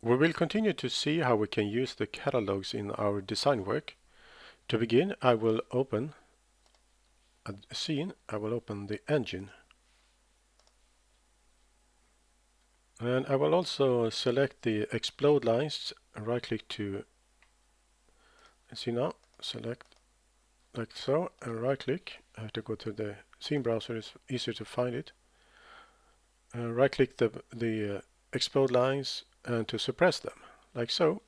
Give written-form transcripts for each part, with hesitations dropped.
We will continue to see how we can use the catalogs in our design work. To begin, I will open a scene. I will open the engine. And I will also select the explode lines and right click to, see now, select like so and right click. I have to go to the scene browser, it's easier to find it. Right click the explode lines and to suppress them, like so.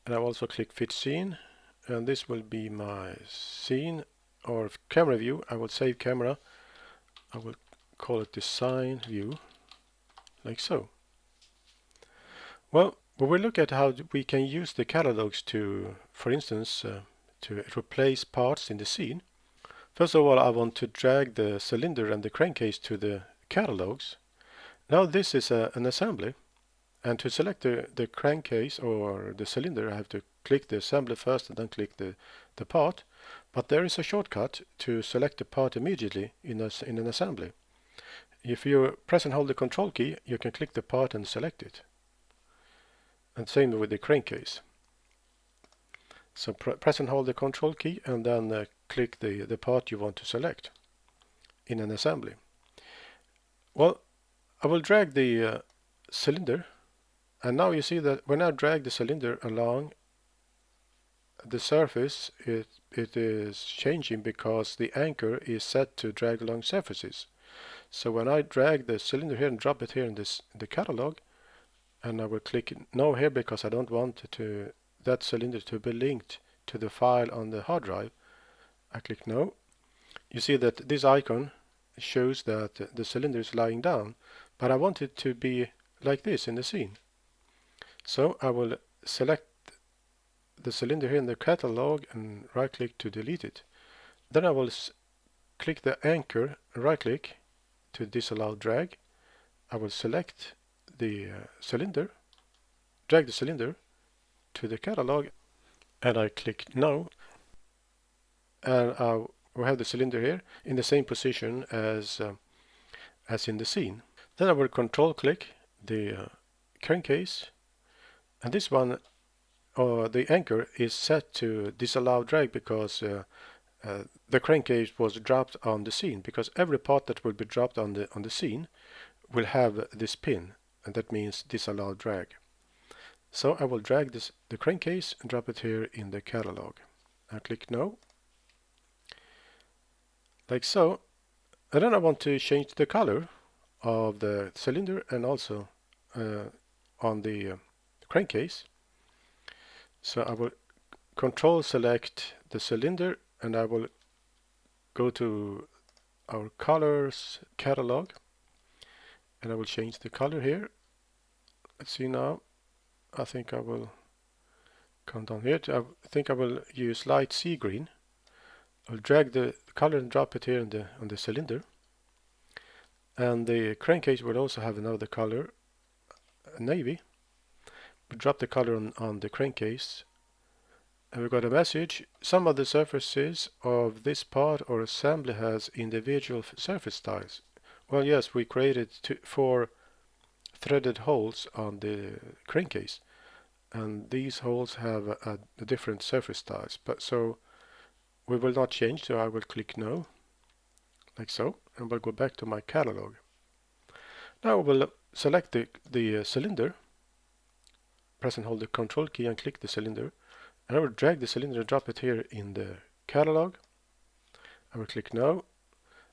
And I will also click fit scene, and this will be my scene or camera view. I will save camera. I will call it design view, like so. Well, we will look at how we can use the catalogs to, for instance, to replace parts in the scene. First of all, I want to drag the cylinder and the crankcase to the catalogs. Now this is an assembly, and to select the crankcase or the cylinder, I have to click the assembly first and then click the part. But there is a shortcut to select the part immediately in an assembly. If you press and hold the control key, you can click the part and select it. And same with the crankcase. So press and hold the control key and then click the part you want to select in an assembly. Well, I will drag the cylinder, and now you see that when I drag the cylinder along the surface, it is changing because the anchor is set to drag along surfaces. So when I drag the cylinder here and drop it here in the catalog, and I will click no here because I don't want that cylinder to be linked to the file on the hard drive. I click no. You see that this icon shows that the cylinder is lying down, but I want it to be like this in the scene. So I will select the cylinder here in the catalog and right click to delete it. Then I will click the anchor, right click to disallow drag. I will select the cylinder, drag the cylinder to the catalog, and I click no, and we have the cylinder here in the same position as in the scene. Then I will control click the crankcase, and this one, the anchor, is set to disallow drag because the crankcase was dropped on the scene, because every part that will be dropped on the scene will have this pin, and that means disallow drag. So I will drag the crankcase and drop it here in the catalog. I click no, like so. And then I want to change the color of the cylinder and also on the crankcase. So I will control select the cylinder, and I will go to our colors catalog, and I will change the color here. Let's see now. I think I will come down here. I think I will use light sea green. I'll drag the color and drop it here on the cylinder. And the crankcase will also have another color, navy. We drop the color on the crankcase, and we got a message. Some of the surfaces of this part or assembly has individual surface styles. Well, yes, we created 4 threaded holes on the crankcase, and these holes have a different surface styles. But so we will not change, so I will click no, like so, and we'll go back to my catalog. Now we'll select the cylinder, press and hold the control key and click the cylinder, and I will drag the cylinder and drop it here in the catalog. I will click no.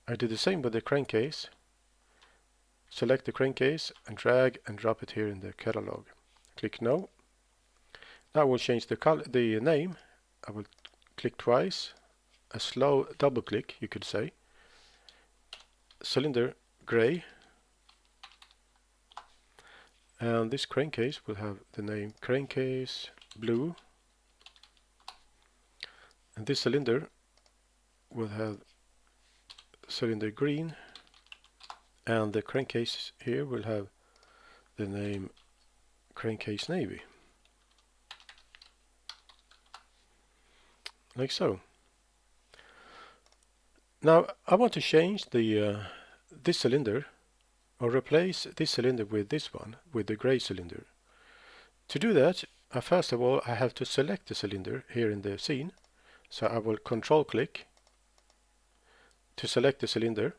I do the same with the crankcase. Select the crankcase and drag and drop it here in the catalog. Click no. Now I will change the name. I will click twice, a slow double click you could say. Cylinder gray, and this crankcase will have the name crankcase blue, and this cylinder will have cylinder green, and the crankcase here will have the name crankcase navy, like so. Now I want to change this cylinder, or replace this cylinder with this one, with the gray cylinder. To do that, first of all, I have to select the cylinder here in the scene. So I will control click to select the cylinder,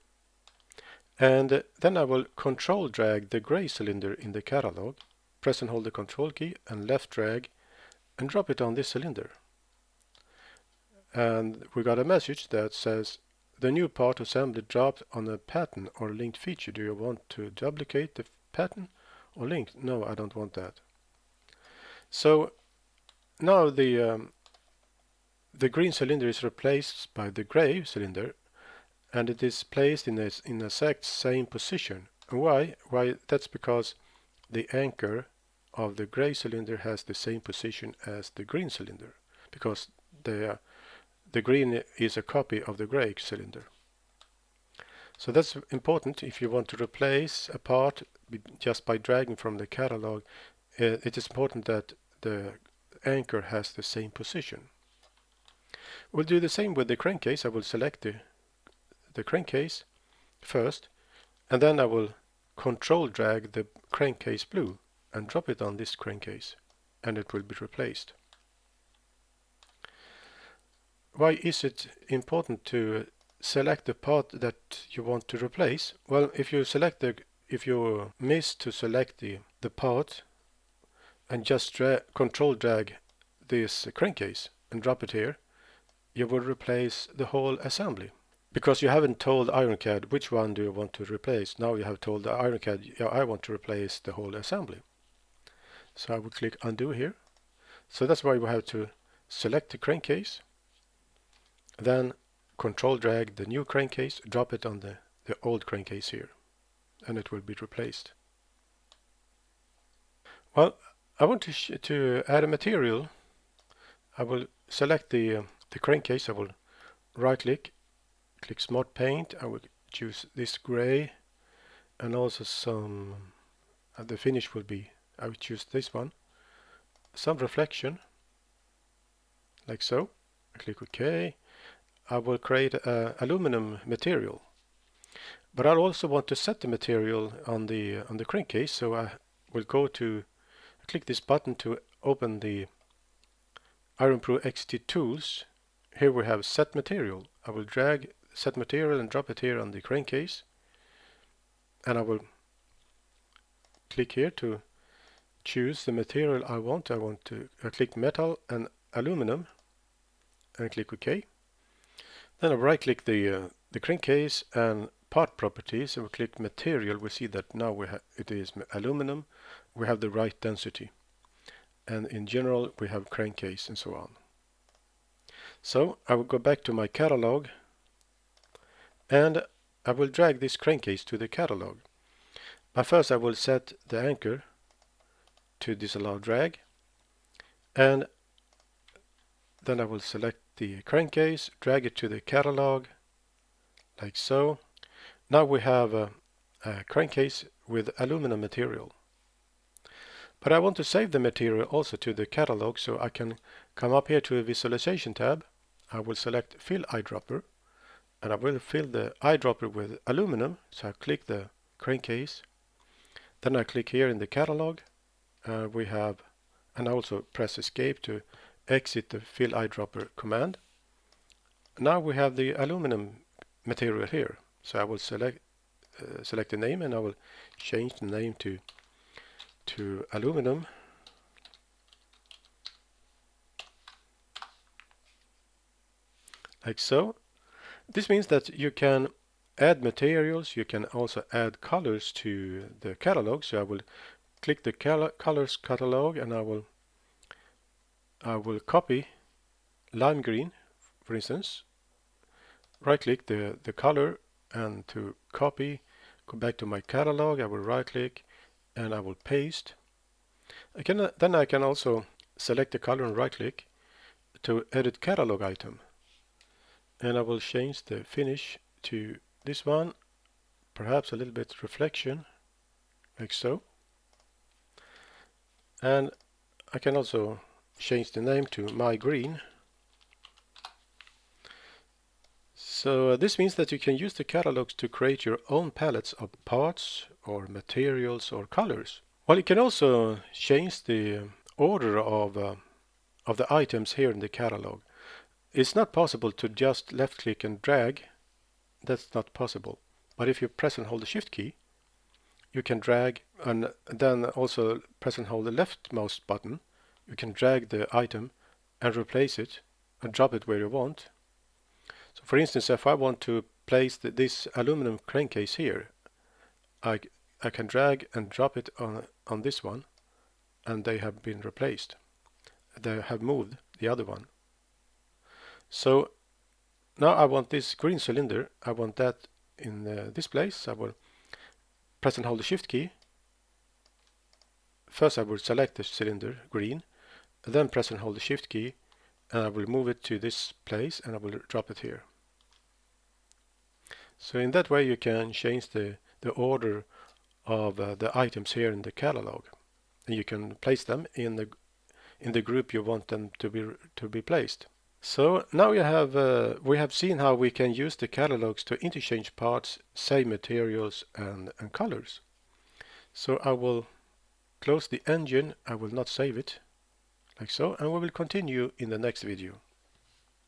and then I will control drag the gray cylinder in the catalog, press and hold the control key and left drag and drop it on this cylinder. And we got a message that says the new part assembly dropped on a pattern or linked feature. Do you want to duplicate the pattern or link? No, I don't want that. So now the green cylinder is replaced by the gray cylinder, and it is placed in the exact same position. And why? Why? That's because the anchor of the gray cylinder has the same position as the green cylinder, because the green is a copy of the gray cylinder. So that's important. If you want to replace a part just by dragging from the catalog, it is important that the anchor has the same position. We'll do the same with the crankcase. I will select the crankcase first, and then I will control drag the crankcase blue and drop it on this crankcase, and it will be replaced. Why is it important to select the part that you want to replace? Well, if you miss to select the part and just control drag this crankcase and drop it here, you will replace the whole assembly, because you haven't told IronCAD which one do you want to replace. Now you have told the IronCAD, yeah, I want to replace the whole assembly. So I will click undo here. So that's why we have to select the crankcase, then control drag the new crankcase, drop it on the old crankcase here, and it will be replaced. Well, I want to add a material. I will select the crankcase. I will right click Smart Paint. I will choose this gray, and also some the finish will be, I will choose this one, some reflection like so. I click OK. I will create aluminum material, but I also want to set the material on the crankcase. So I will click this button to open the IronPro XT tools. Here we have set material. I will drag set material and drop it here on the crankcase, and I will click here to choose the material I want. I want to click metal and aluminum and click OK. Then I right click the crankcase and part properties, and we click material. We see that now it is aluminum. We have the right density, and in general we have crankcase and so on. So I will go back to my catalog, and I will drag this crankcase to the catalog. But first I will set the anchor to disallow drag, and then I will select the crankcase, drag it to the catalog like so. Now we have a crankcase with aluminum material. But I want to save the material also to the catalog, so I can come up here to a visualization tab. I will select fill eyedropper, and I will fill the eyedropper with aluminum. So I click the crankcase, then I click here in the catalog. And I also press escape to exit the fill eyedropper command. Now we have the aluminum material here. So I will select the name, and I will change the name to aluminum. Like so. This means that you can add materials, you can also add colors to the catalog. So I will click the colors catalog, and I will copy lime green, for instance. Right click the color, and to copy, go back to my catalog. I will right click and I will paste. Then I can also select the color and right click to edit catalog item, and I will change the finish to this one, perhaps a little bit reflection like so. And I can also change the name to my green. So this means that you can use the catalogs to create your own palettes of parts or materials or colors. Well, you can also change the order of the items here in the catalog. It's not possible to just left click and drag. That's not possible. But if you press and hold the shift key, you can drag, and then also press and hold the leftmost button. You can drag the item and replace it and drop it where you want. So for instance, if I want to place this aluminum crankcase here, I can drag and drop it on this one, and they have been replaced. They have moved the other one. So now I want this green cylinder. I want that in this place. I will press and hold the shift key. First I will select the cylinder, green, then press and hold the shift key, and I will move it to this place, and I will drop it here. So in that way you can change the order of the items here in the catalog, and you can place them in the group you want them to be placed. So now we have seen how we can use the catalogs to interchange parts, save materials and colors. So I will close the engine. I will not save it like so, and we will continue in the next video.